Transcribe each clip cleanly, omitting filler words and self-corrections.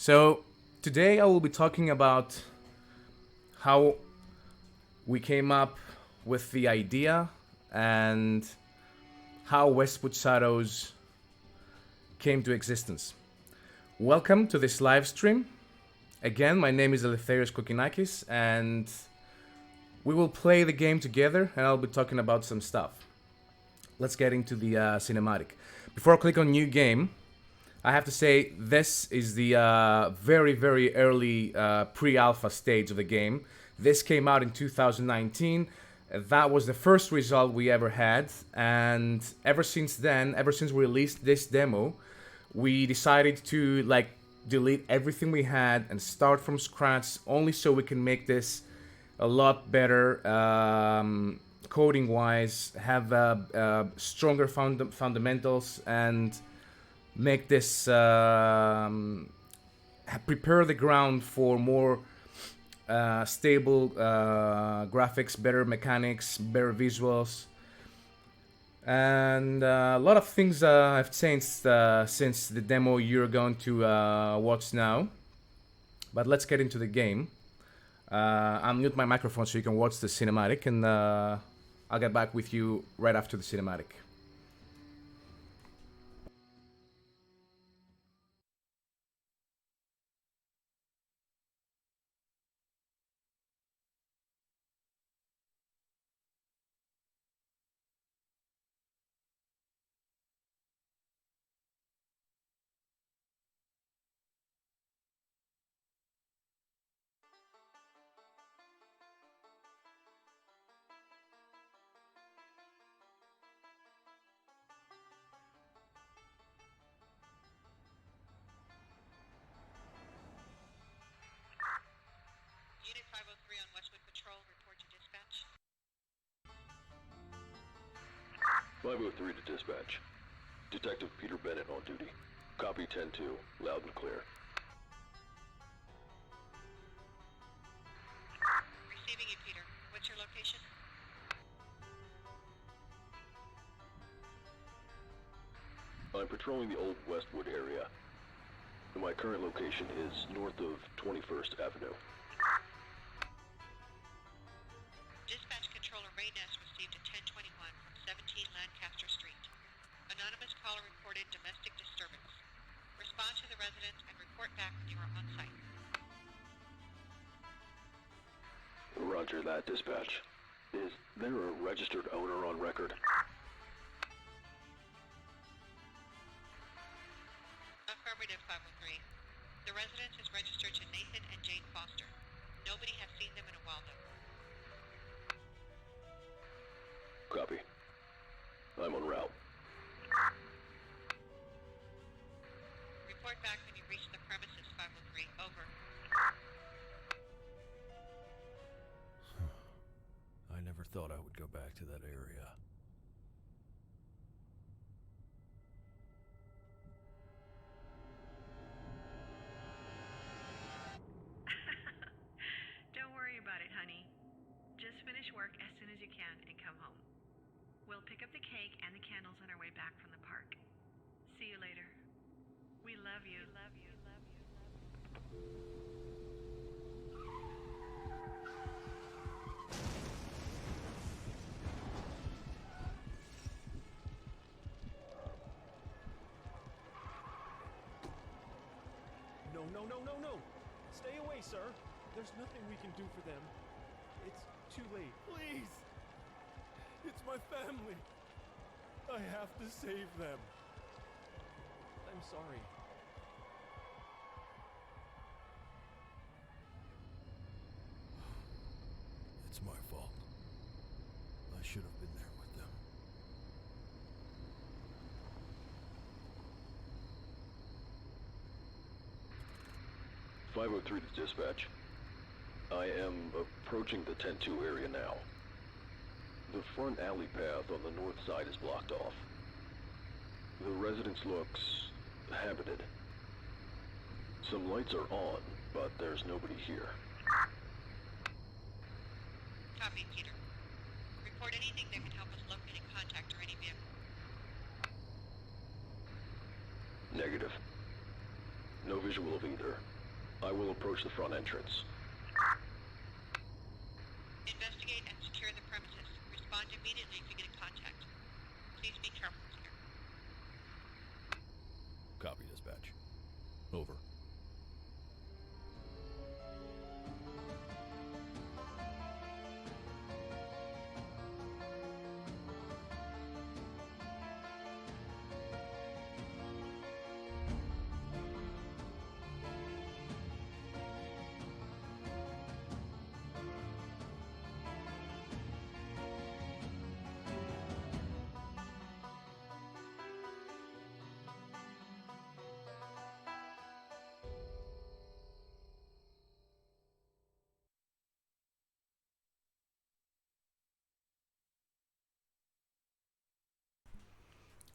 So, today I will be talking about how we came up with the idea and how Westwood Shadows came to existence. Welcome to this live stream. Again, my name is Eleftherios Kokkinakis, and we will play the game together, and I'll be talking about some stuff. Let's get into the cinematic. Before I click on new game, I have to say this is the very early pre-alpha stage of the game. This came out in 2019. That was the first result we ever had, and ever since then, ever since we released this demo, we decided to delete everything we had and start from scratch, only so we can make this a lot better coding wise, have stronger fundamentals, and make this prepare the ground for more stable graphics, better mechanics, better visuals, and a lot of things have changed since the demo you're going to watch now. But let's get into the game. I'll mute my microphone so you can watch the cinematic, and I'll get back with you right after the cinematic. Unit 503 on Westwood Patrol, report to dispatch. 503 to dispatch. Detective Peter Bennett on duty. Copy 10-2, loud and clear. Receiving you, Peter. What's your location? I'm patrolling the old Westwood area. My current location is north of 21st Avenue. Dispatch Controller Rayness received a 1021 from 17 Lancaster Street. Anonymous caller reported domestic disturbance. Respond to the residence and report back when you are on site. Roger that, dispatch. Is there a registered owner on record? Affirmative, 503. The residence is registered to Nathan and Jane Foster. Nobody has seen them in a while, though. Copy. I'm en route. Report back when you reach the premises, 503. Over. I never thought I would go back to that area. Don't worry about it, honey. Just finish work as soon as you can and come home. We'll pick up the cake and the candles on our way back from the park. See you later. We love you. Love you. Love you. No. Stay away, sir. There's nothing we can do for them. It's too late. Please! It's my family. I have to save them. I'm sorry. It's my fault. I should have been there with them. 503 to dispatch. I am approaching the 10-2 area now. The front alley path on the north side is blocked off. The residence looks habited. Some lights are on, but there's nobody here. Copy, Peter. Report anything that can help us locate and contact or any vehicle. Negative. No visual of either. I will approach the front entrance. Investigate and secure the premises. Respond immediately if you get in contact. Please be careful here. Copy, dispatch. Over.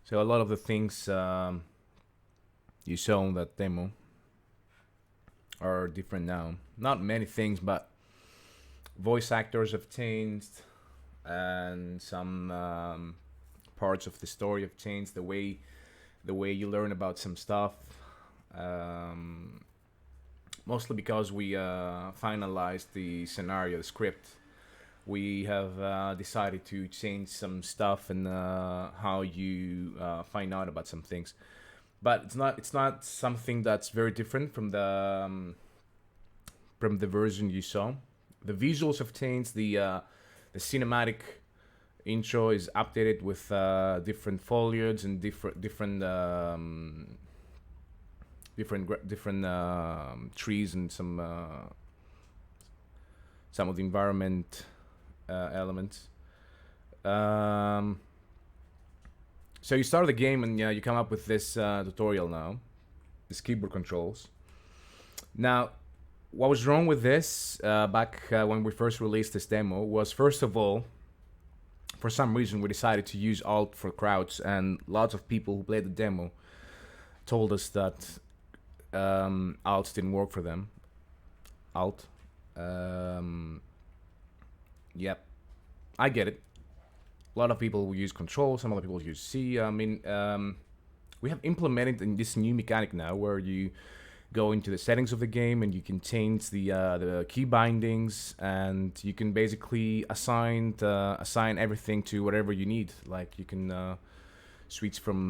So a lot of the things you saw in that demo are different now. Not many things, but voice actors have changed, and some parts of the story have changed. The way you learn about some stuff, mostly because we finalized the scenario, the script. We have decided to change some stuff and how you find out about some things, but it's not something that's very different from the version you saw. The visuals have changed. The cinematic intro is updated with different foliage and different trees and some of the environment elements. So you start the game and you come up with this tutorial now, this keyboard controls. Now, what was wrong with this back when we first released this demo was, first of all, for some reason we decided to use Alt for crouch, and lots of people who played the demo told us that Alt didn't work for them. Alt. Yep, I get it. A lot of people will use Control, some other people use C. I mean, we have implemented in this new mechanic now where you go into the settings of the game and you can change the key bindings, and you can basically assign everything to whatever you need. Like you can switch from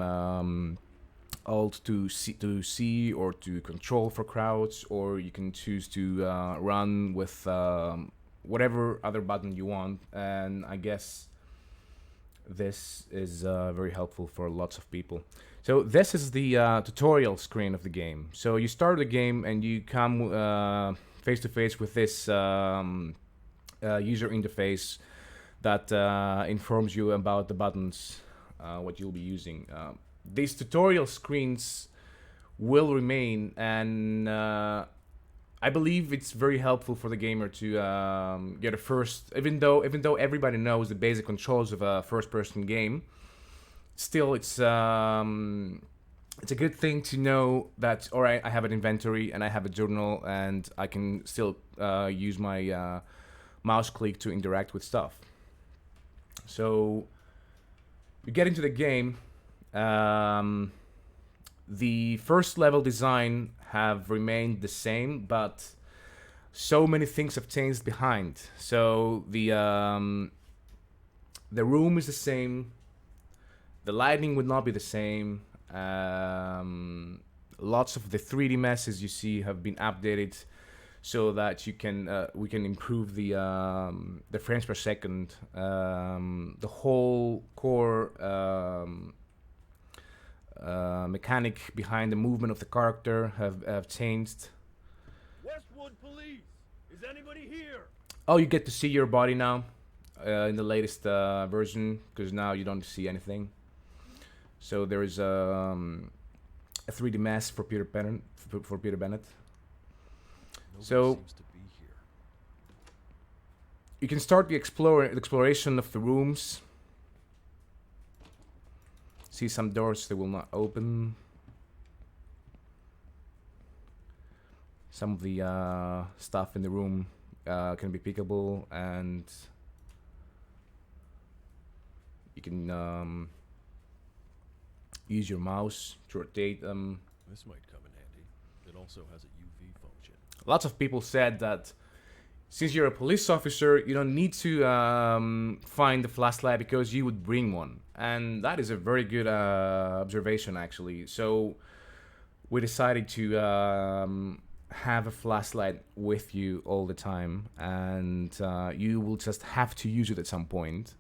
Alt to C or to Control for crouch, or you can choose to run with whatever other button you want. And I guess this is very helpful for lots of people. So this is the tutorial screen of the game. So you start the game and you come face to face with this user interface that informs you about the buttons, what you'll be using. These tutorial screens will remain, and I believe it's very helpful for the gamer to get a first, even though everybody knows the basic controls of a first-person game. Still, it's a good thing to know that, all right, I have an inventory and I have a journal, and I can still use my mouse click to interact with stuff. So you get into the game. The first level design have remained the same, but so many things have changed behind. So the room is the same. The lighting would not be the same. Lots of the 3D meshes you see have been updated so that you can we can improve the frames per second. The whole core mechanic behind the movement of the character have changed. Westwood Police! Is anybody here? Oh, you get to see your body now in the latest version, because now you don't see anything. So there is a 3D mask for Peter Bennett. Nobody So seems to be here. you can start the exploration of the rooms. See some doors that will not open. Some of the stuff in the room can be pickable, and you can use your mouse to rotate them. This might come in handy. It also has a UV function. Lots of people said that since you're a police officer, you don't need to find the flashlight because you would bring one. And that is a very good observation, actually. So we decided to have a flashlight with you all the time, and you will just have to use it at some point.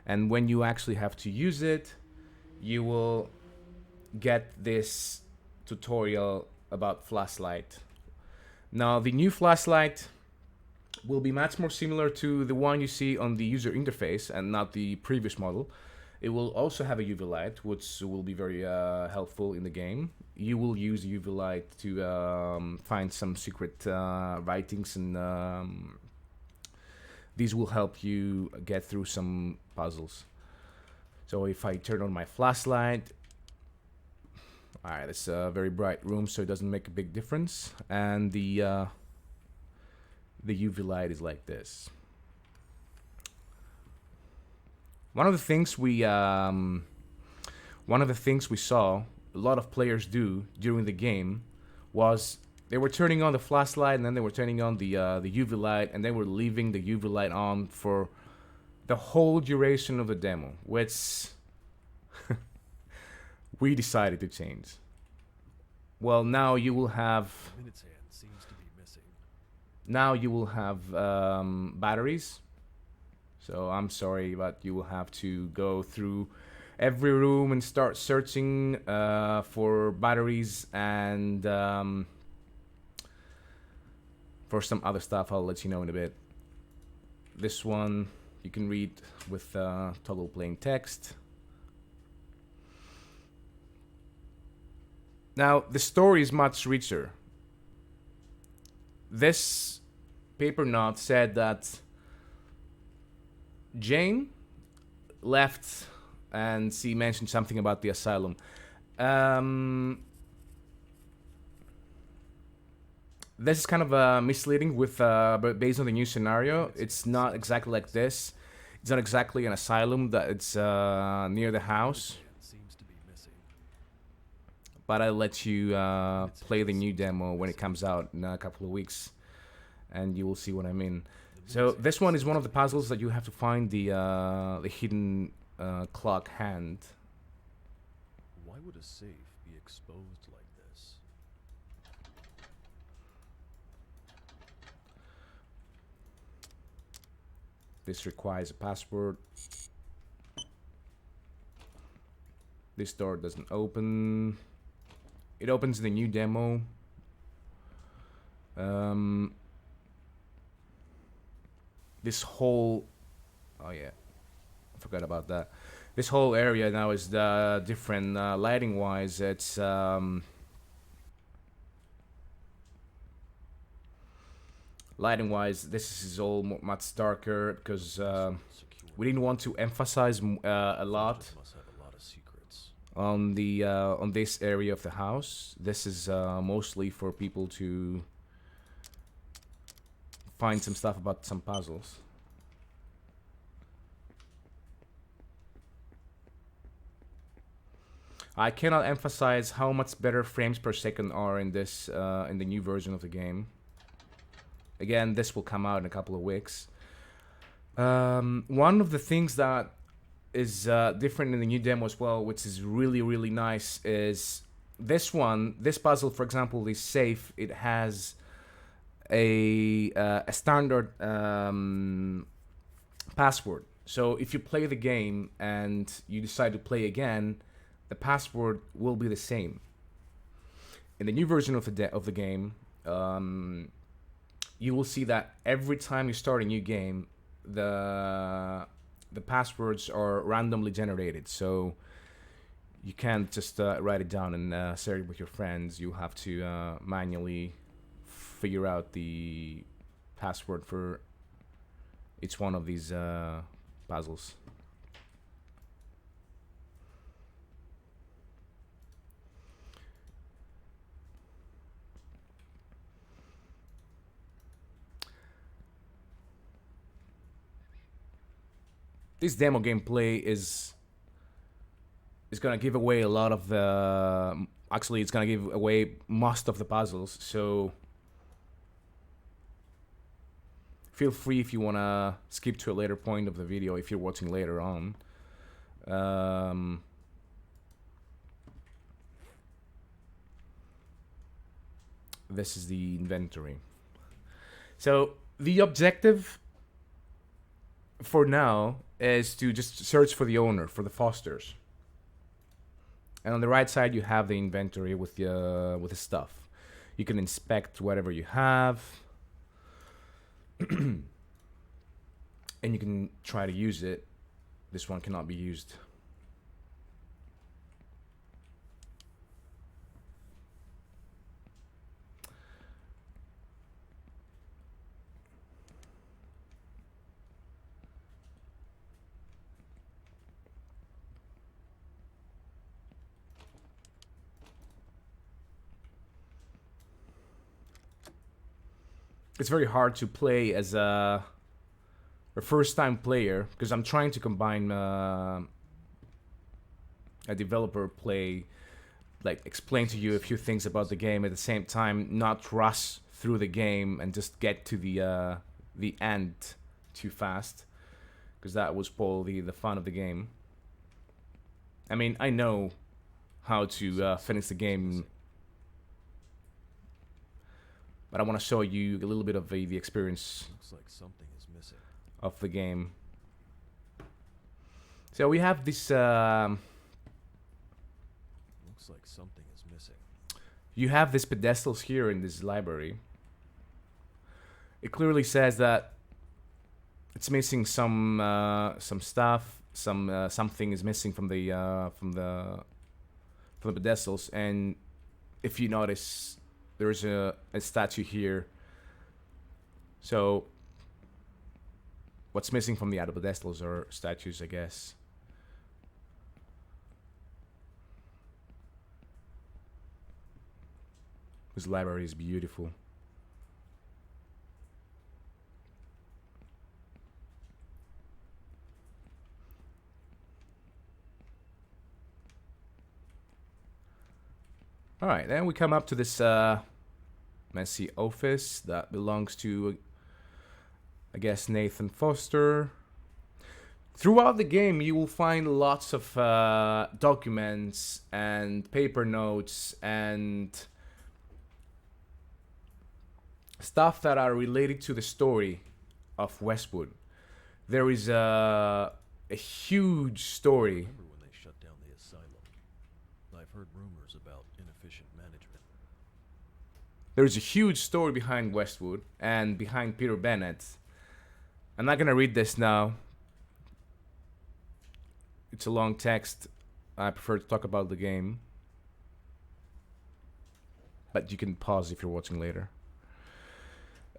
And when you actually have to use it, you will get this tutorial about flashlight. Now, the new flashlight will be much more similar to the one you see on the user interface and not the previous model. It will also have a UV light, which will be very helpful in the game. You will use UV light to find some secret writings, and these will help you get through some puzzles. So if I turn on my flashlight, alright, it's a very bright room, so it doesn't make a big difference. And the UV light is like this. One of the things we saw a lot of players do during the game was they were turning on the flashlight, and then they were turning on the UV light, and they were leaving the UV light on for the whole duration of the demo, which we decided to change. Well, now you will have Minute's hand seems to be missing. now you will have batteries. So I'm sorry, but you will have to go through every room and start searching for batteries and for some other stuff. I'll let you know in a bit. This one you can read with toggle plain text. Now, the story is much richer. This paper note said that Jane left, and she mentioned something about the asylum. This is kind of misleading but based on the new scenario. It's not exactly like this. It's not exactly an asylum that it's near the house. Seems to be missing. But I'll let you play the new demo when it comes out in a couple of weeks, and you will see what I mean. So this one is one of the puzzles that you have to find the hidden clock hand. Why would a safe be exposed like this? This requires a password. This door doesn't open. It opens the new demo. This whole... Oh yeah, I forgot about that. This whole area now is different lighting-wise. It's... Lighting-wise, this is all much darker because we didn't want to emphasize a lot Must have a lot of secrets. on the on this area of the house. This is mostly for people to find some stuff about some puzzles. I cannot emphasize how much better frames per second are in this in the new version of the game. Again, this will come out in a couple of weeks. One of the things that is different in the new demo as well, which is really, really nice, is this one. This puzzle, for example, is safe. It has a standard password. So if you play the game and you decide to play again, the password will be the same. In the new version of the game, you will see that every time you start a new game, the passwords are randomly generated. So you can't just write it down and share it with your friends. You have to manually figure out the password for each one of these puzzles. This demo gameplay is gonna give away a lot of the actually, it's gonna give away most of the puzzles, so feel free if you wanna skip to a later point of the video if you're watching later on. This is the inventory. So the objective for now is to just search for the owner, for the Fosters. And on the right side, you have the inventory with the stuff. You can inspect whatever you have, and you can try to use it. This one cannot be used. It's very hard to play as a first-time player because I'm trying to combine a developer play, like explain to you a few things about the game at the same time, not rush through the game and just get to the end too fast, because that will spoil the fun of the game. I mean, I know how to finish the game, but I want to show you a little bit of the experience. Looks like something is missing. Of the game. So we have this. Looks like something is missing. You have these pedestals here in this library. It clearly says that it's missing some stuff. Something is missing from the pedestals, and if you notice, there's a statue here. So what's missing from the other pedestals are statues, I guess. This library is beautiful. Alright, then we come up to this messy office that belongs to, I guess, Nathan Foster. Throughout the game, you will find lots of documents and paper notes and stuff that are related to the story of Westwood. There is a huge story. Remember when they shut down the asylum? I've heard rumors about inefficient management. There's a huge story behind Westwood and behind Peter Bennett. I'm not gonna read this now. It's a long text. I prefer to talk about the game. But you can pause if you're watching later.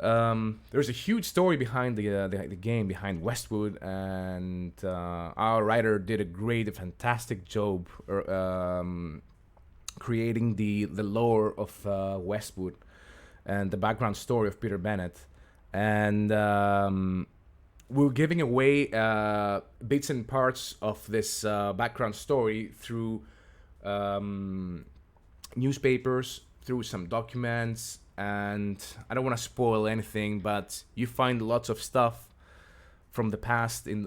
There's a huge story behind the game, behind Westwood, and our writer did a fantastic job creating the lore of Westwood and the background story of Peter Bennett. And we're giving away bits and parts of this background story through newspapers, through some documents, and I don't want to spoil anything, but you find lots of stuff from the past in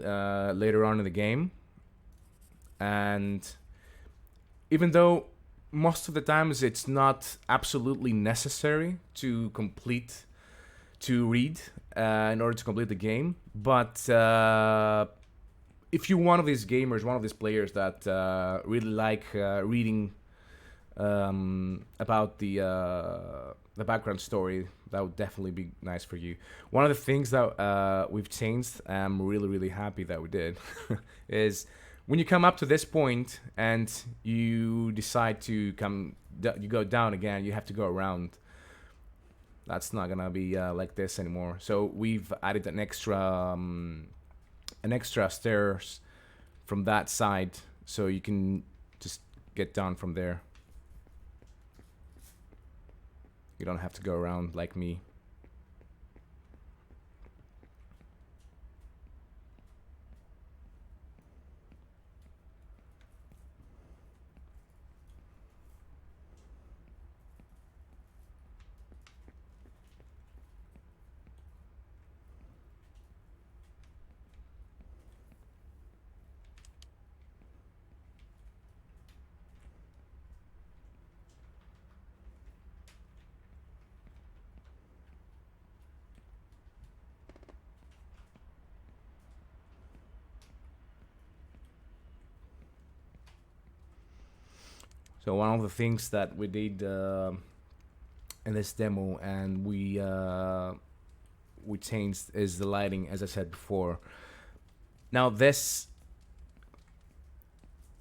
later on in the game. And even though most of the times it's not absolutely necessary to read in order to complete the game, but if you're one of these gamers, one of these players that really like reading about the background story, that would definitely be nice for you. One of the things that we've changed, I'm really happy that we did, is when you come up to this point and you decide to you go down again, you have to go around. That's not gonna be like this anymore. So we've added an extra stairs from that side, so you can just get down from there. You don't have to go around like me. So one of the things that we did in this demo, and we changed, is the lighting, as I said before. Now this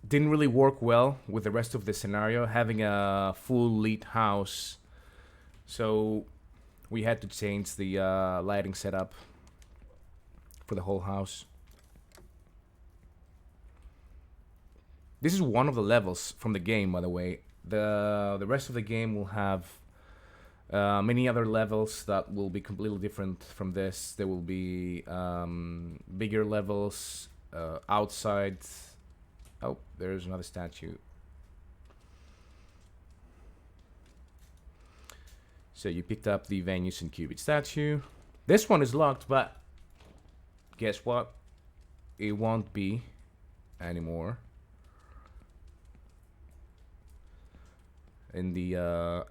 didn't really work well with the rest of the scenario, having a full lit house. So we had to change the lighting setup for the whole house. This is one of the levels from the game, by the way. The rest of the game will have many other levels that will be completely different from this. There will be bigger levels outside. Oh, there's another statue. So you picked up the Venus and Cupid statue. This one is locked, but guess what? It won't be anymore in the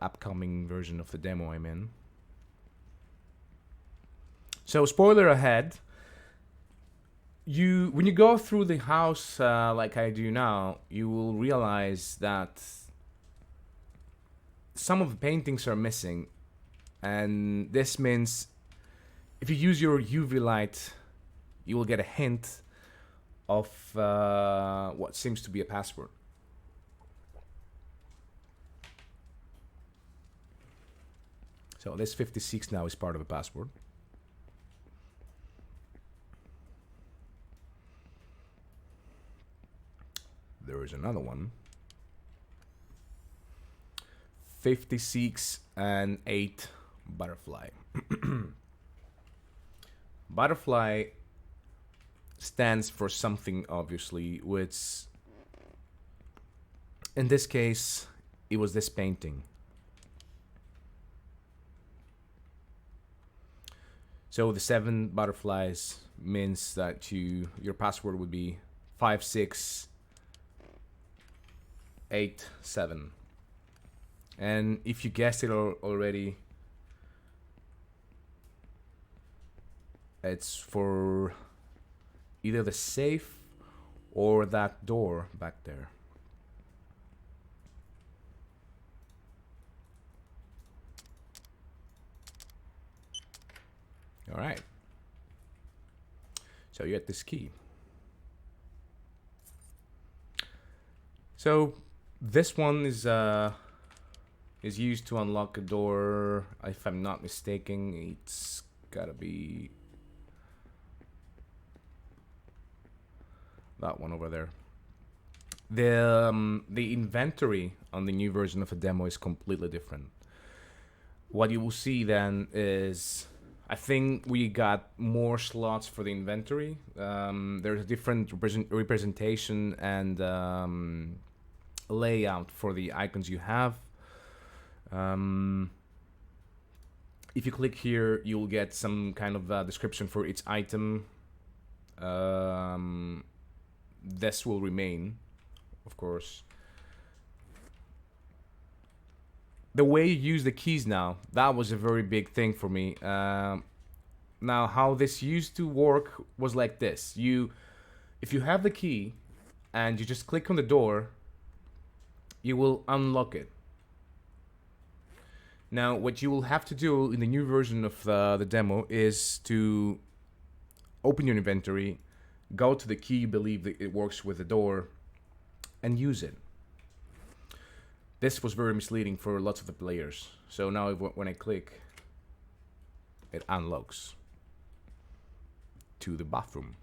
upcoming version of the demo I'm in. So spoiler ahead, when you go through the house like I do now, you will realize that some of the paintings are missing, and this means if you use your UV light, you will get a hint of what seems to be a password. So this 56 now is part of a password. There is another one. 56 and 8 butterfly. Butterfly stands for something, obviously, which in this case it was this painting. So the 7 butterflies means that your password would be 5687. And if you guessed it already, it's for either the safe or that door back there. All right. So you get this key. So this one is used to unlock a door. If I'm not mistaken, it's gotta be that one over there. The inventory on the new version of the demo is completely different. What you will see then is, I think we got more slots for the inventory. There's a different representation and layout for the icons you have. If you click here, you'll get some kind of description for each item. This will remain, of course. The way you use the keys now, that was a very big thing for me. Now, how this used to work was like this. If you have the key and you just click on the door, you will unlock it. Now, what you will have to do in the new version of the demo is to open your inventory, go to the key you believe that it works with the door, and use it. This was very misleading for lots of the players. So now when I click, it unlocks to the bathroom.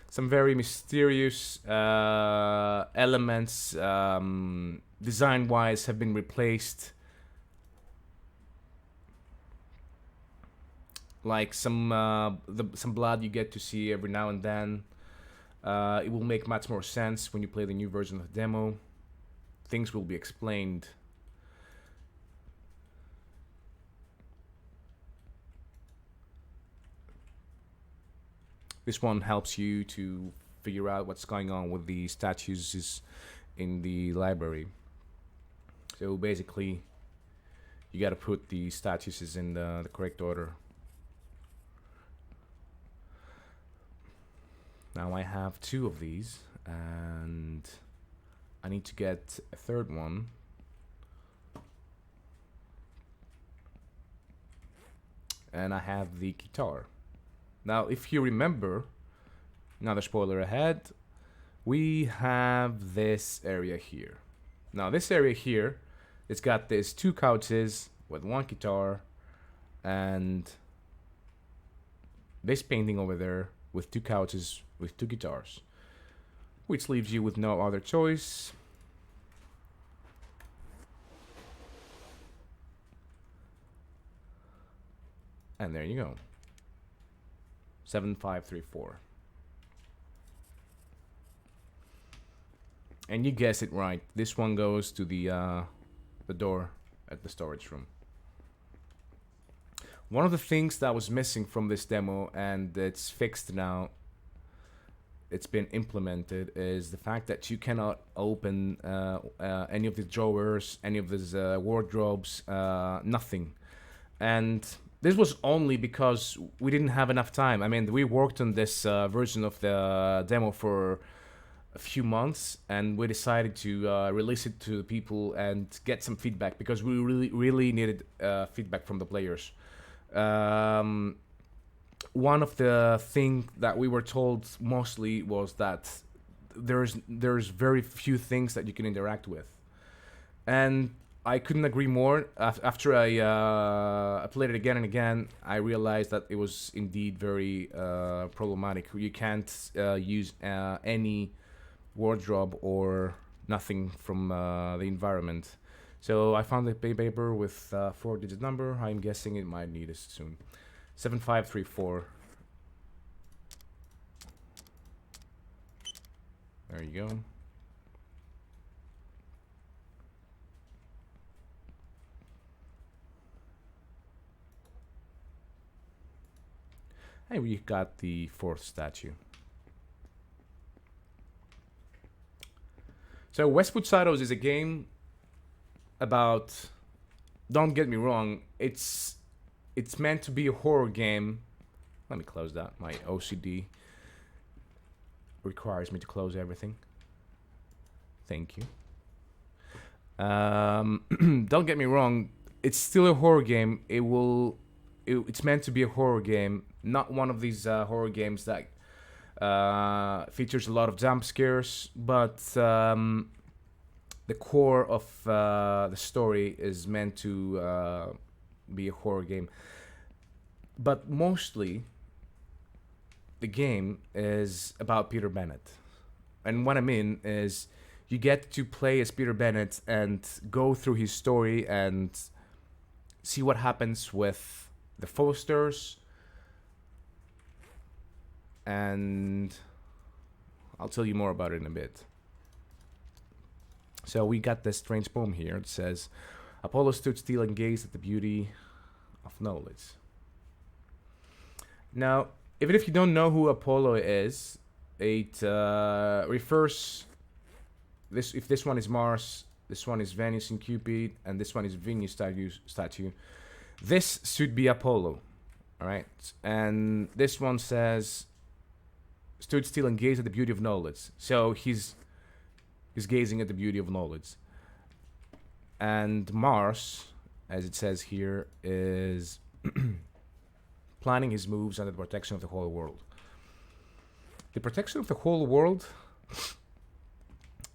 Some very mysterious elements, design-wise, have been replaced. Like some blood you get to see every now and then. It will make much more sense when you play the new version of the demo. Things will be explained. This one helps you to figure out what's going on with the statues in the library. So basically, you gotta put the statues in the correct order. Now I have 2 of these, and I need to get a 3rd one. And I have the guitar. Now, if you remember, another spoiler ahead, we have this area here. Now, this area here, it's got these 2 couches with 1 guitar, and this painting over there with 2 couches with 2 guitars, which leaves you with no other choice and there you go. 7534. And you guessed it right. This one goes to the door at the storage room. One of the things that was missing from this demo, and it's fixed now, it's been implemented, is the fact that you cannot open any of the drawers, any of these wardrobes, nothing. And this was only because we didn't have enough time. I mean, we worked on this version of the demo for a few months, and we decided to release it to the people and get some feedback, because we really needed feedback from the players. One of the things that we were told mostly was that there's very few things that you can interact with, and I couldn't agree more. After I played it again and again, I realized that it was indeed very problematic. You can't use any wardrobe or nothing from the environment. So I found a paper with 4-digit number. I'm guessing it might need us soon. 7534. There you go. And we got the 4th statue. So Westwood Shadows is a game about, don't get me wrong, it's meant to be a horror game. Let me close that. My OCD requires me to close everything. Thank you. Don't get me wrong, it's still a horror game. It's meant to be a horror game, not one of these horror games that features a lot of jump scares, but the core of the story is meant to be a horror game. But mostly, the game is about Peter Bennett. And what I mean is, you get to play as Peter Bennett and go through his story and see what happens with the Fosters. And I'll tell you more about it in a bit. So we got this strange poem here. It says, Apollo stood still and gazed at the beauty of knowledge. Now, even if you don't know who Apollo is, it refers, if this one is Mars, this one is Venus and Cupid, and this one is Venus statue, this should be Apollo, all right? And this one says, stood still and gazed at the beauty of knowledge. So he's gazing at the beauty of knowledge. And Mars, as it says here, is planning his moves under the protection of the whole world. The protection of the whole world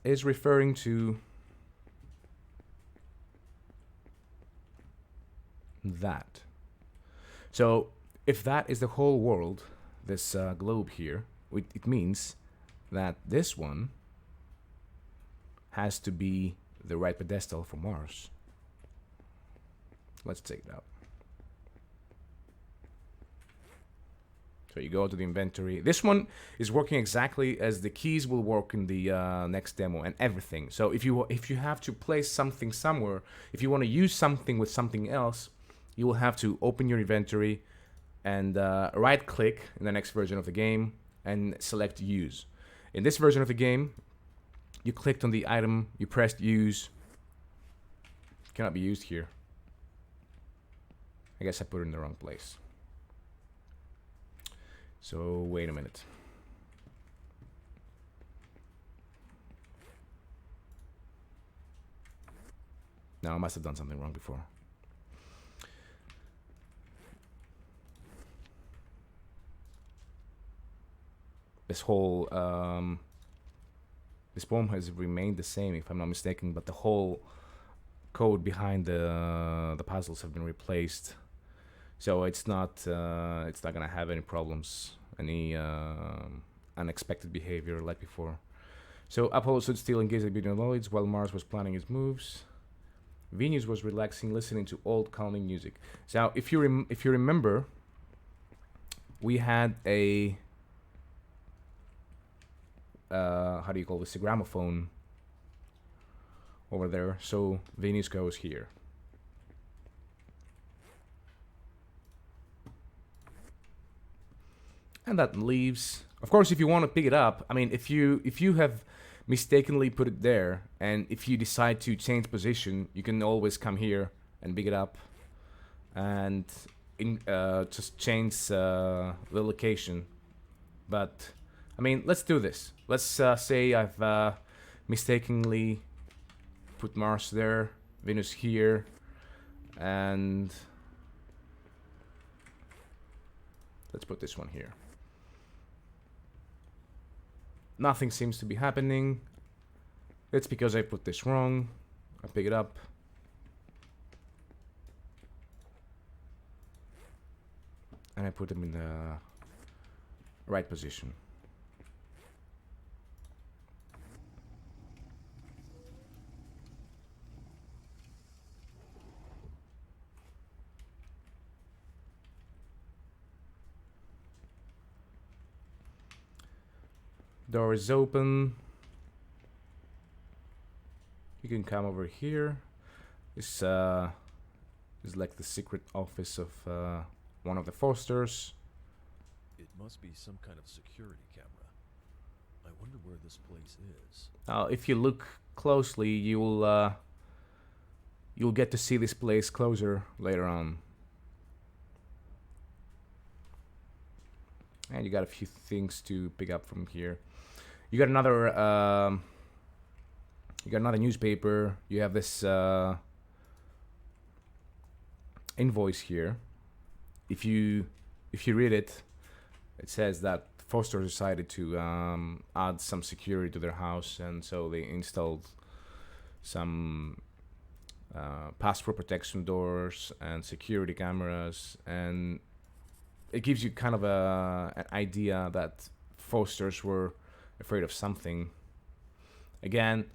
is referring to that. So if that is the whole world, this globe here, it means that this one has to be the right pedestal for Mars. Let's check it out. So you go to the inventory. This one is working exactly as the keys will work in the next demo and everything. So if you have to place something somewhere, if you want to use something with something else, you will have to open your inventory and right-click in the next version of the game and select use. In this version of the game, you clicked on the item, you pressed use. It cannot be used here. I guess I put it in the wrong place. So wait a minute. No, I must have done something wrong before. This whole this poem has remained the same, if I'm not mistaken, but the whole code behind the puzzles have been replaced, so it's not gonna have any problems, any unexpected behavior like before. So Apollo stood still and gazed at the Lloyds while Mars was planning his moves. Venus was relaxing, listening to old calming music. So if you remember, we had a how do you call this, a gramophone over there, so Venus goes here. And that leaves. Of course, if you want to pick it up, I mean, if you have mistakenly put it there, and if you decide to change position, you can always come here and pick it up, and just change the location. But I mean, let's do this. Let's say I've mistakenly put Mars there, Venus here, and let's put this one here. Nothing seems to be happening. It's because I put this wrong. I pick it up. And I put them in the right position. Door is open. You can come over here. This is like the secret office of one of the Fosters. It must be some kind of security camera. I wonder where this place is. If you look closely, you'll get to see this place closer later on. And you got a few things to pick up from here. You got another newspaper. You have this invoice here. If you read it, it says that Foster decided to add some security to their house, and so they installed some password protection doors and security cameras, and it gives you kind of an idea that Fosters were afraid of something. Again,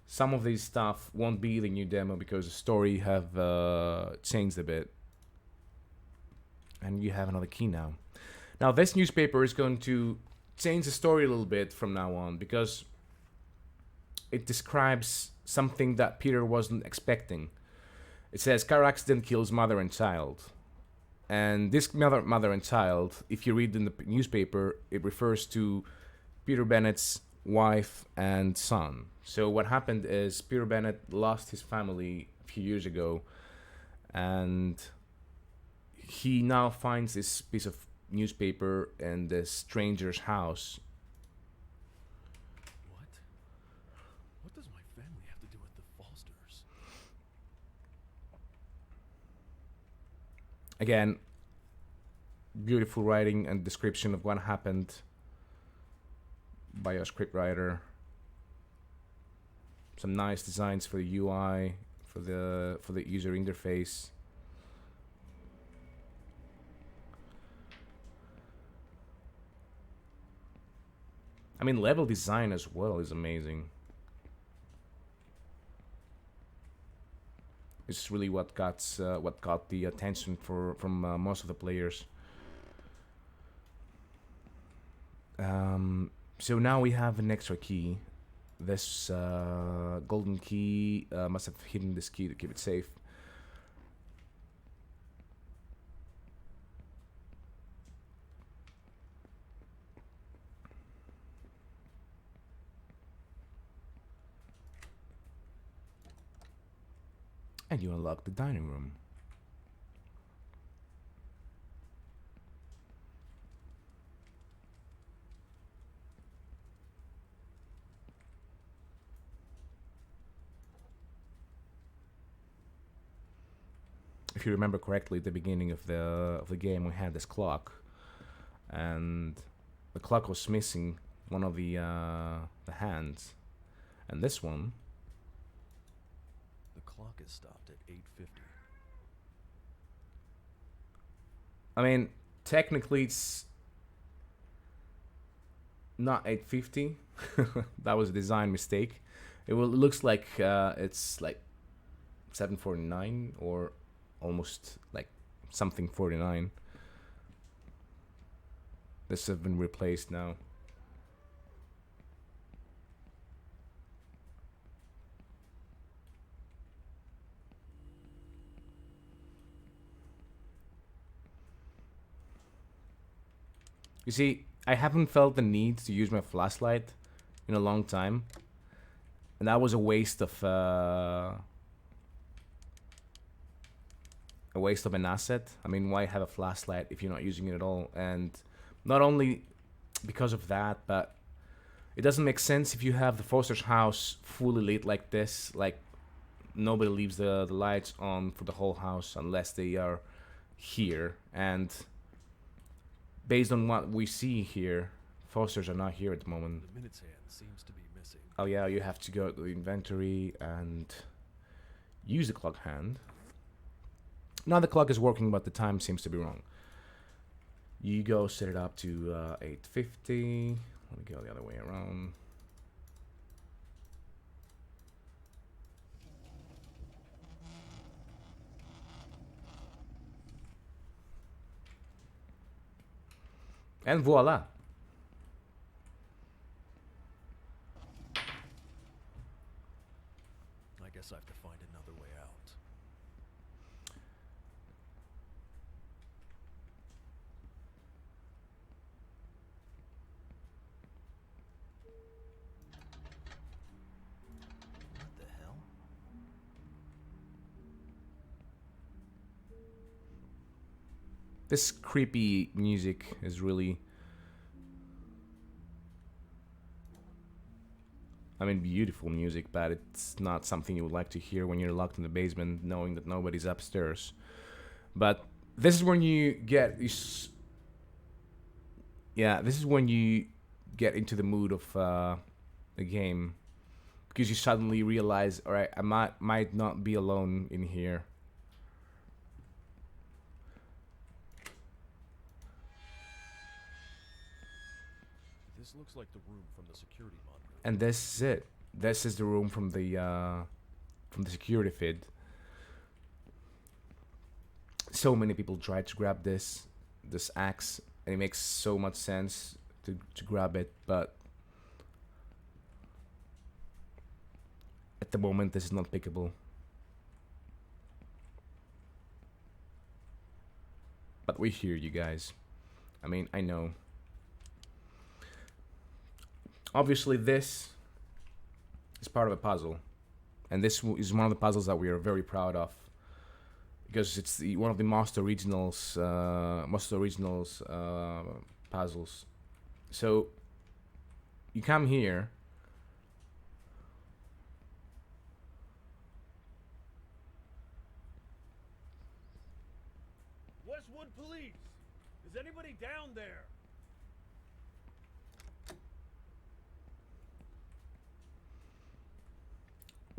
some of these stuff won't be the new demo because the story have changed a bit. And you have another key now. Now this newspaper is going to change the story a little bit from now on, because it describes something that Peter wasn't expecting. It says car accident kills mother and child. And this mother and child, if you read in the newspaper, it refers to Peter Bennett's wife and son. So what happened is Peter Bennett lost his family a few years ago, and he now finds this piece of newspaper in this stranger's house. What does my family have to do with the Fosters? Again, beautiful writing and description of what happened by a scriptwriter. Some nice designs for the UI, for the user interface. I mean, level design as well is amazing. It's really what got the attention from most of the players. So now we have an extra key. This golden key must have hidden this key to keep it safe. And you unlock the dining room. if you remember correctly, at the beginning of the game, we had this clock, and the clock was missing one of the hands, and this one. The clock is stopped at 8:50. I mean, technically it's not 8:50. That was a design mistake. It looks like it's like 7:49 or almost like something 49. This has been replaced now. You see, I haven't felt the need to use my flashlight in a long time, and that was a waste of an asset. I mean, why have a flashlight if you're not using it at all? And not only because of that, but it doesn't make sense if you have the Foster's house fully lit like this. Like, nobody leaves the lights on for the whole house unless they are here. And based on what we see here, Fosters are not here at the moment. The minute's hand seems to be missing. Oh yeah, you have to go to the inventory and use the clock hand. Now the clock is working, but the time seems to be wrong. You go set it up to 8:50. Let me go the other way around. And voila. I guess I have to find another way out. What the hell? This creepy music is really... I mean, beautiful music, but it's not something you would like to hear when you're locked in the basement, knowing that nobody's upstairs. But this is when you get... Yeah, this is when you get into the mood of the game. Because you suddenly realize, alright, I might not be alone in here. This looks like the room from the security monitor. And this is it. This is the room from the security feed. So many people try to grab this axe, and it makes so much sense to grab it, but at the moment this is not pickable. But we hear you guys. I mean, I know. Obviously, this is part of a puzzle, and this is one of the puzzles that we are very proud of, because it's one of the most originals puzzles. So you come here, Westwood Police! Is anybody down there?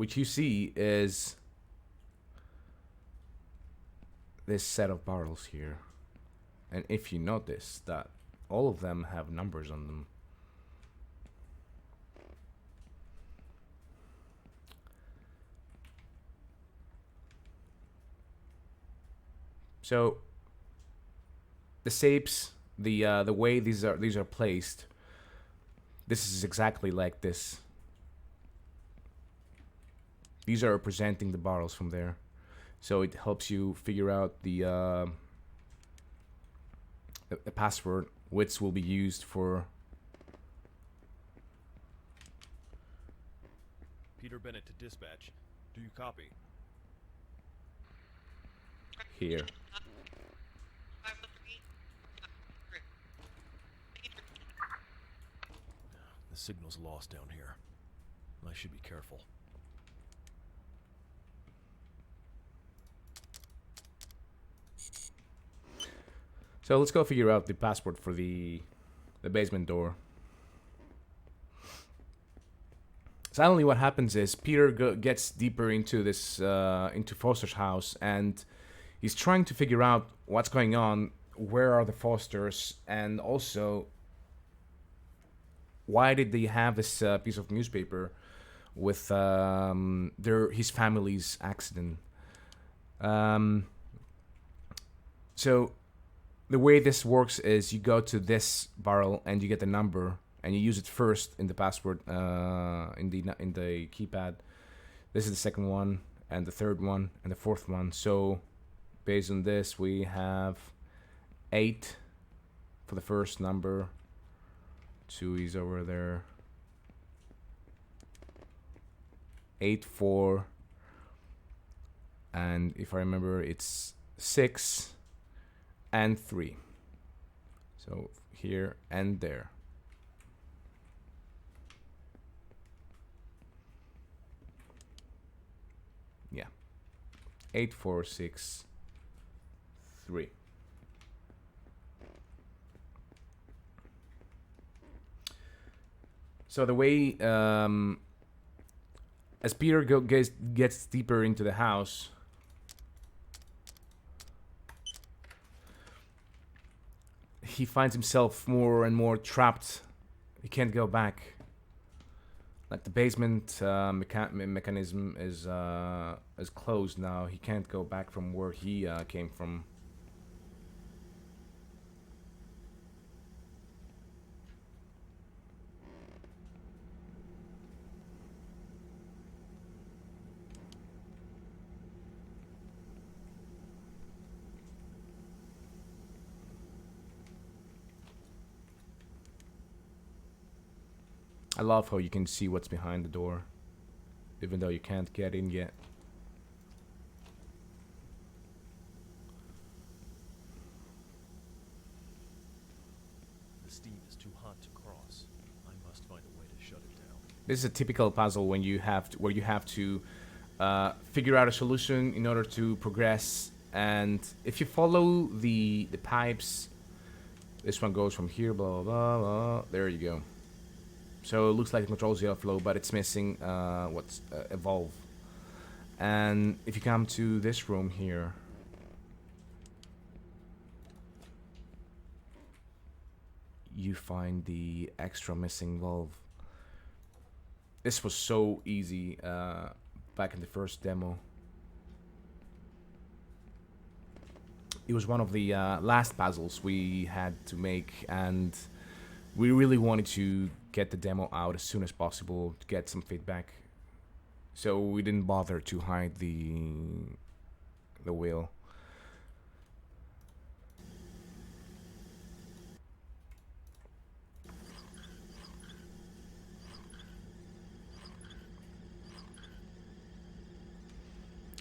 which you see is this set of barrels here. And if you notice that all of them have numbers on them. So the shapes, the way these are placed, this is exactly like this. These are representing the barrels from there, so it helps you figure out the password which will be used for. Peter Bennett to dispatch. Do you copy? Here. 513. The signal's lost down here. I should be careful. So let's go figure out the password for the basement door. Suddenly what happens is Peter gets deeper into this into Foster's house, and he's trying to figure out what's going on, where are the Fosters, and also why did they have this piece of newspaper with his family's accident. So the way this works is you go to this barrel and you get the number, and you use it first in the password in the keypad. This is the second one, and the third one, and the fourth one. So based on this, we have 8 for the first number. 2 is over there. 8, 4, and if I remember, it's 6 and 3. So here and there. Yeah. 8, 4, 6, 3. So the way, as Peter gets deeper into the house, he finds himself more and more trapped. He can't go back. Like the basement mechanism is closed now. He can't go back from where he came from. I love how you can see what's behind the door, even though you can't get in yet. The steam is too hot to cross. I must find a way to shut it down. This is a typical puzzle when you have to figure out a solution in order to progress. And if you follow the pipes, this one goes from here, blah blah blah blah. There you go. So it looks like it controls the airflow, but it's missing what's evolve. And if you come to this room here, you find the extra missing valve. This was so easy back in the first demo. It was one of the last puzzles we had to make, and we really wanted to get the demo out as soon as possible to get some feedback. So we didn't bother to hide the wheel.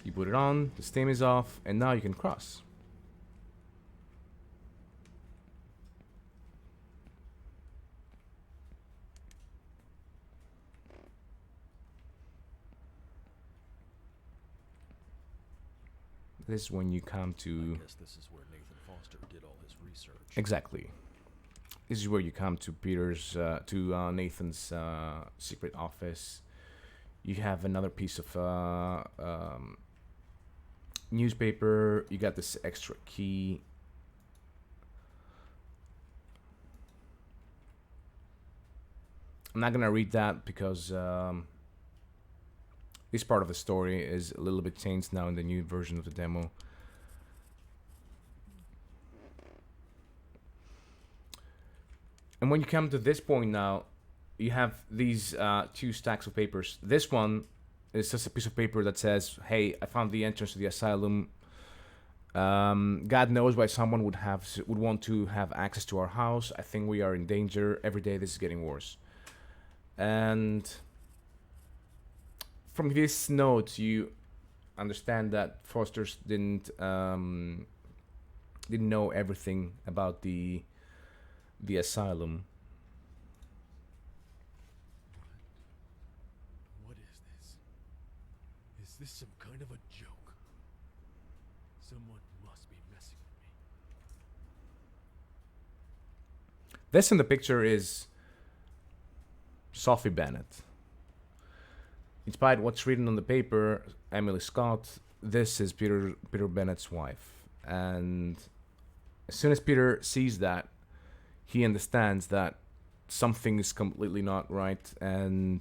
You put it on, the steam is off, and now you can cross. This is when you come to... I guess this is where Nathan Foster did all his research. Exactly. This is where you come to Nathan's secret office. You have another piece of newspaper. You got this extra key. I'm not gonna read that because this part of the story is a little bit changed now in the new version of the demo. And when you come to this point now, you have these 2 stacks of papers. This one is just a piece of paper that says, hey, I found the entrance to the asylum. God knows why someone would want to have access to our house. I think we are in danger. Every day this is getting worse. And from this note, you understand that Foster's didn't know everything about the asylum. What is this? Is this some kind of a joke? Someone must be messing with me. This in the picture is Sophie Bennett. Despite what's written on the paper, Emily Scott, this is Peter Bennett's wife. And as soon as Peter sees that, he understands that something is completely not right and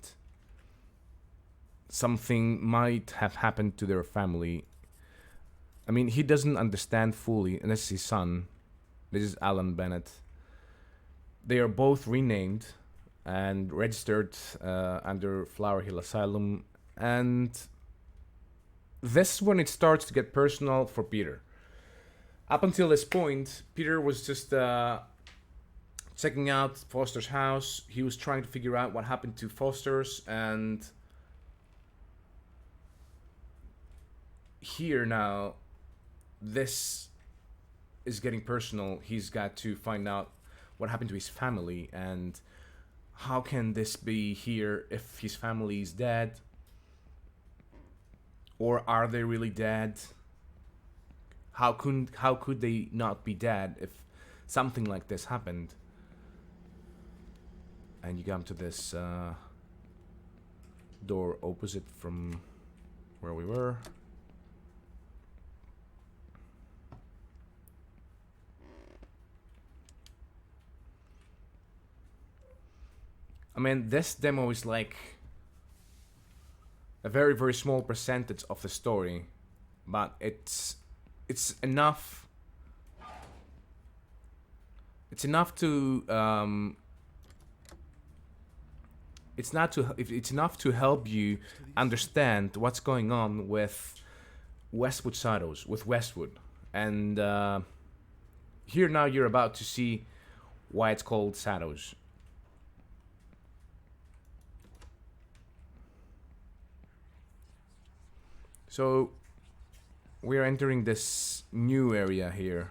something might have happened to their family. I mean, he doesn't understand fully, and this is his son. This is Alan Bennett. They are both renamed and registered under Flower Hill Asylum, and this is when it starts to get personal for Peter. Up until this point, Peter was just checking out Foster's house. He was trying to figure out what happened to Foster's, and here now, this is getting personal. He's got to find out what happened to his family, and how can this be here if his family is dead? Or are they really dead? How could they not be dead if something like this happened? And you come to this door opposite from where we were. I mean, this demo is like a very, very small percentage of the story, but it's enough. It's enough to it's enough to help you understand what's going on with Westwood Shadows, with Westwood, and here now you're about to see why it's called Shadows. So we're entering this new area here.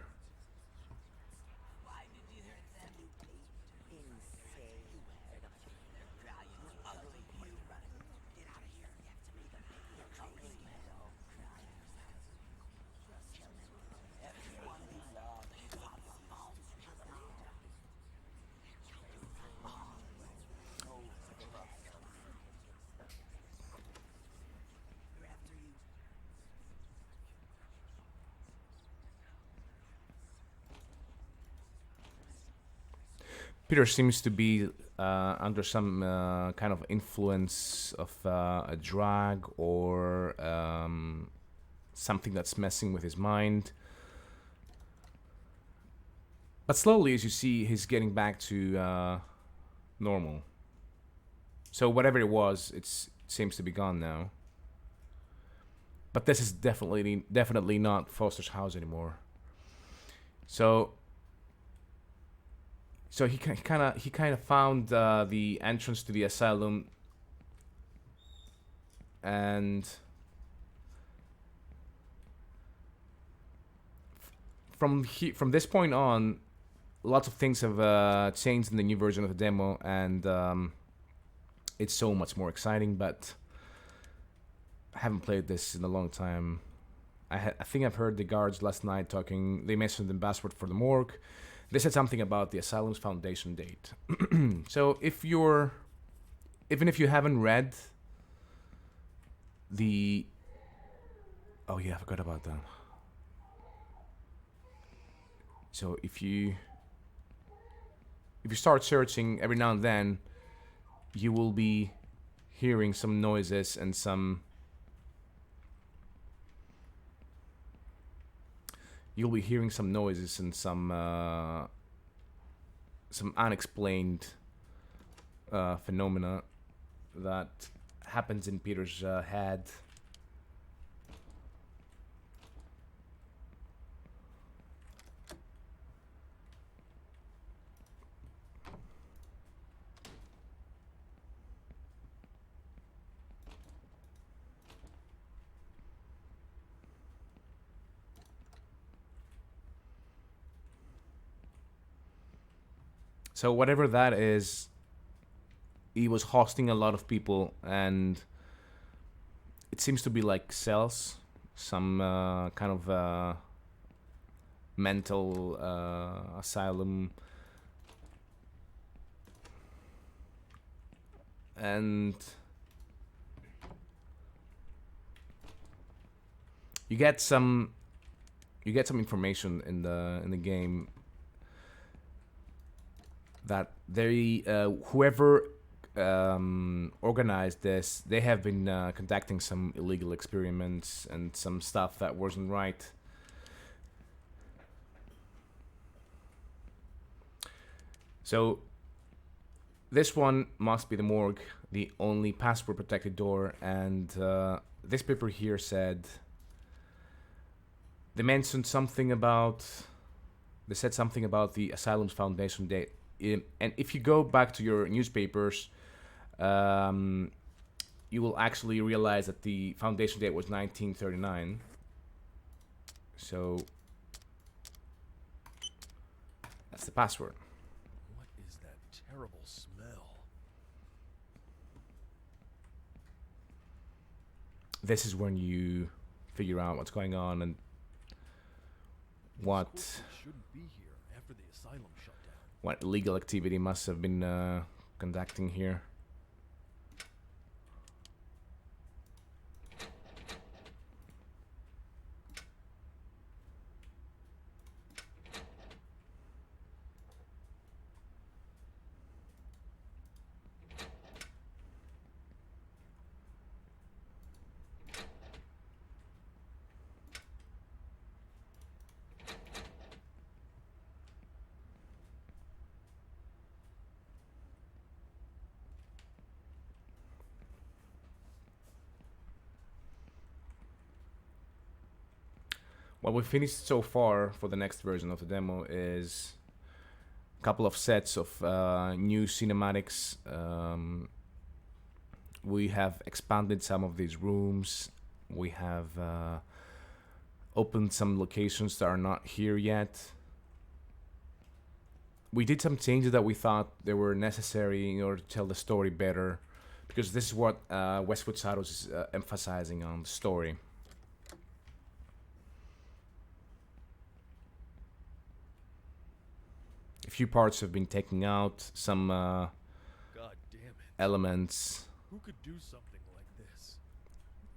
Peter seems to be under some kind of influence of a drug or something that's messing with his mind. But slowly, as you see, he's getting back to normal. So whatever it was, it seems to be gone now. But this is definitely not Foster's house anymore. So he kind of found the entrance to the asylum, and from this point on, lots of things have changed in the new version of the demo, and it's so much more exciting. But I haven't played this in a long time. I think I've heard the guards last night talking. They mentioned the password for the morgue. They said something about the asylum's foundation date. So even if you haven't read the... Oh yeah, I forgot about that. So if you start searching every now and then, you will be hearing some noises and some... You'll be hearing some noises and some unexplained phenomena that happens in Peter's head. So whatever that is, he was hosting a lot of people, and it seems to be like cells, some kind of mental asylum. and you get some information in the game that they whoever organized this, they have been conducting some illegal experiments and some stuff that wasn't right. So this one must be the morgue, the only password protected door, and this paper here said they mentioned something about they said something about the asylum's foundation date. And if you go back to your newspapers, you will actually realize that the foundation date was 1939. So that's the password. What is that terrible smell? This is when you figure out what's going on and what Shouldn't be here after the asylum shut down. what illegal activity must have been conducting here. What we finished so far for the next version of the demo is a couple of sets of new cinematics. We have expanded some of these rooms. We have opened some locations that are not here yet. We did some changes that we thought they were necessary in order to tell the story better, because this is what Westwood Shadows is emphasizing on the story. A few parts have been taken out, some God damn it. elements. Who could do something like this?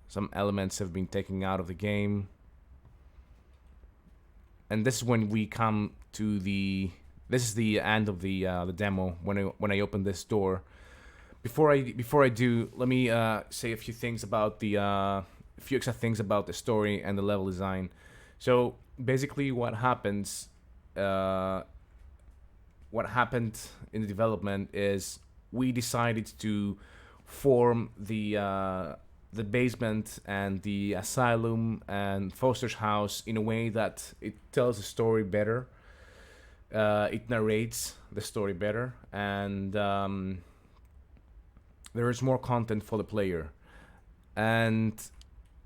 Some elements have been taken out of the game. And this is when we come to the... This is the end of the demo, when I open this door. Before I do, let me say a few things about a few extra things about the story and the level design. So basically what happens... what happened in the development is we decided to form the basement and the asylum and Foster's house in a way that it tells the story better. It narrates the story better, and there is more content for the player, and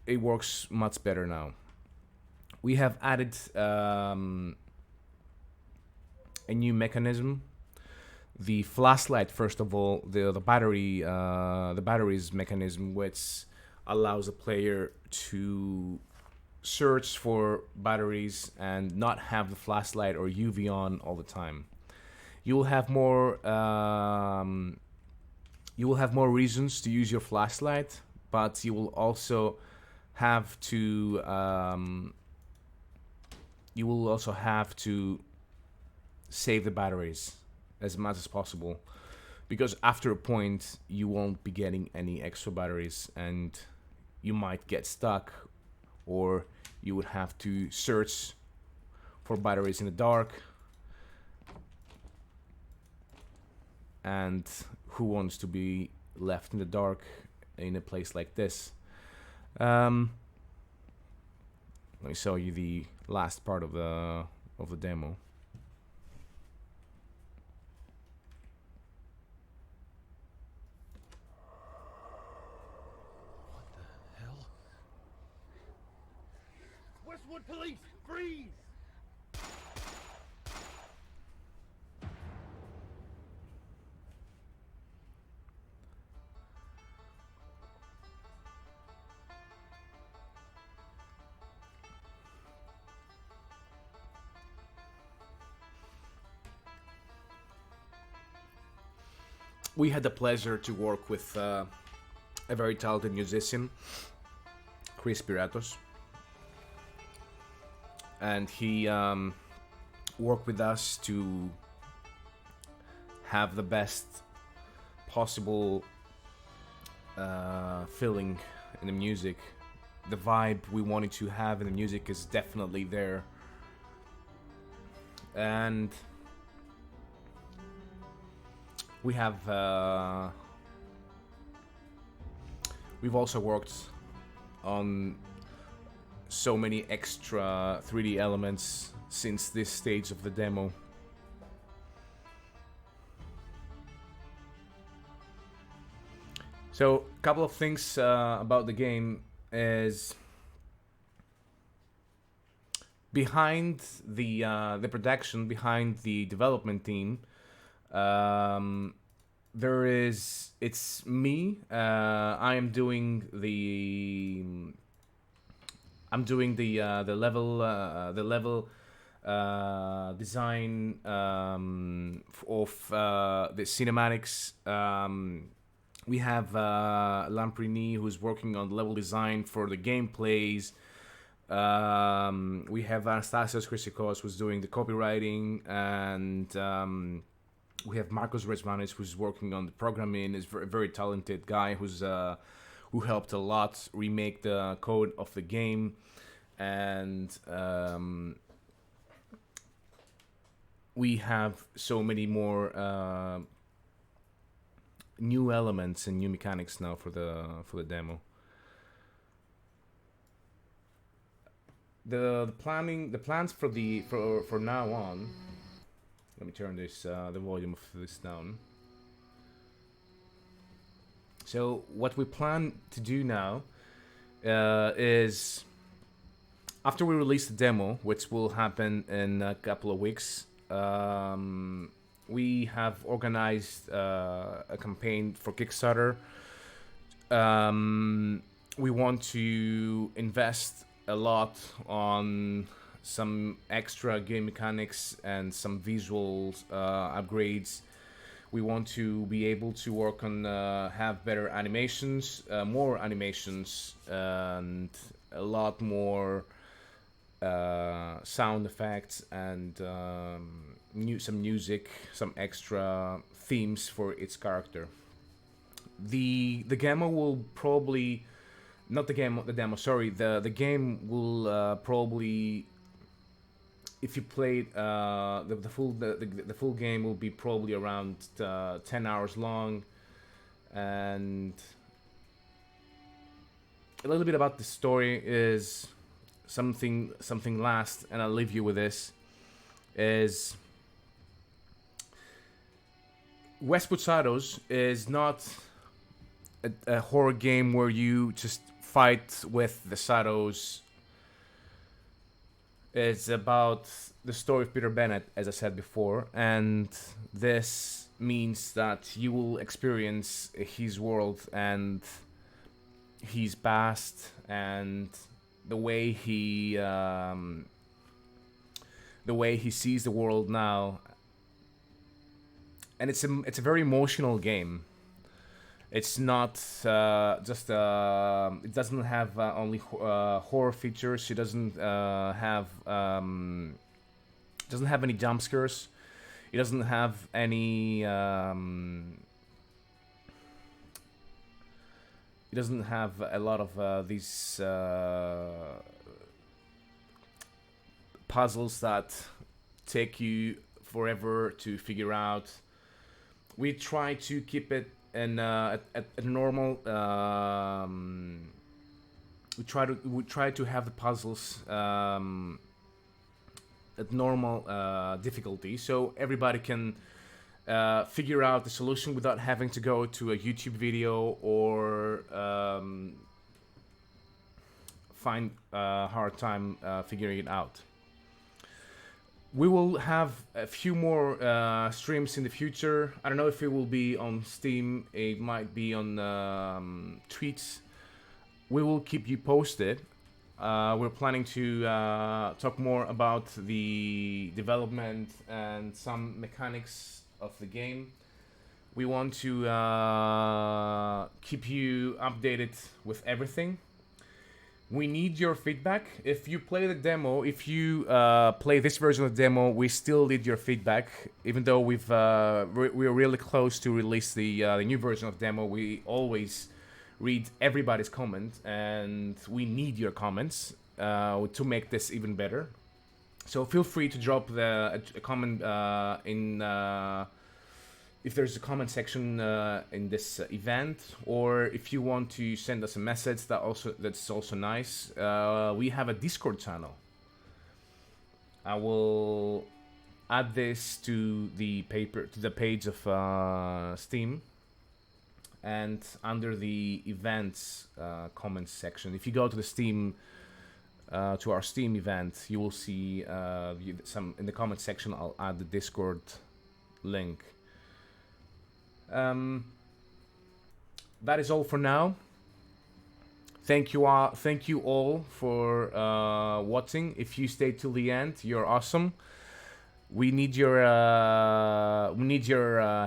it works much better now. We have added a new mechanism. The flashlight, first of all, the batteries mechanism, which allows the player to search for batteries and not have the flashlight or UV on all the time. You will have more reasons to use your flashlight, but you will also have to save the batteries as much as possible, because after a point you won't be getting any extra batteries and you might get stuck, or you would have to search for batteries in the dark, and who wants to be left in the dark in a place like this? Let me show you the last part of the demo. Westwood Police, freeze! we had the pleasure to work with a very talented musician, Chris Piratos, and he worked with us to have the best possible feeling in the music. The vibe we wanted to have in the music is definitely there, and we have we've also worked on so many extra 3D elements since this stage of the demo. So, a couple of things about the game is behind the production, behind the development team. It's me. I am doing the level design of the cinematics. We have Lamprini, who's working on level design for the gameplays. We have Anastasios Chrysikos, who's doing the copywriting, and we have Marcos Resmanes, who's working on the programming. Is a very talented guy who helped a lot remake the code of the game, and we have so many more new elements and new mechanics now for the demo. The plans for now on. Let me turn this the volume of this down. So what we plan to do now is, after we release the demo, which will happen in a couple of weeks, we have organized a campaign for Kickstarter. We want to invest a lot on some extra game mechanics and some visual upgrades. We want to be able to work on have better animations, more animations, and a lot more sound effects, and some music, some extra themes for its character. The demo will probably not the demo. Sorry, the game will probably, if you played the full game, will be probably around 10 hours long. And a little bit about the story is something last, and I'll leave you with this, is Westwood Shadows is not a horror game where you just fight with the shadows. It's about the story of Peter Bennett, as I said before, and this means that you will experience his world and his past, and the way he sees the world now. And it's a very emotional game. It's not just it doesn't have only horror features. It doesn't have any jump scares. It doesn't have any it doesn't have a lot of these puzzles that take you forever to figure out. We try to keep it in at normal. We try to have the puzzles at normal difficulty, so everybody can figure out the solution without having to go to a YouTube video or find a hard time figuring it out. We will have a few more streams in the future. I don't know if it will be on Steam. It might be on Tweets. We will keep you posted. We're planning to talk more about the development and some mechanics of the game. We want to keep you updated with everything. We need your feedback. If you play the demo, if you play this version of the demo, we still need your feedback. Even though we're really close to release the new version of the demo, we always read everybody's comment, and we need your comments to make this even better. So feel free to drop a comment in if there's a comment section in this event, or if you want to send us a message, that's also nice. We have a Discord channel. I will add this to the page of Steam, and under the events comments section, if you go to the Steam to our Steam event, you will see some in the comment section. I'll add the Discord link. That is all for now. Thank you all for watching. If you stayed till the end, you're awesome. We need your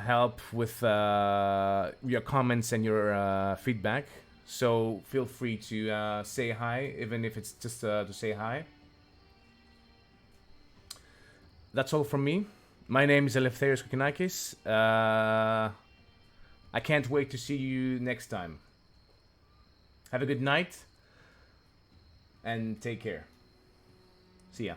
help with your comments and your feedback. So feel free to say hi, even if it's just to say hi. That's all from me. My name is Eleftherios Kokkinakis. I can't wait to see you next time. Have a good night and take care. See ya.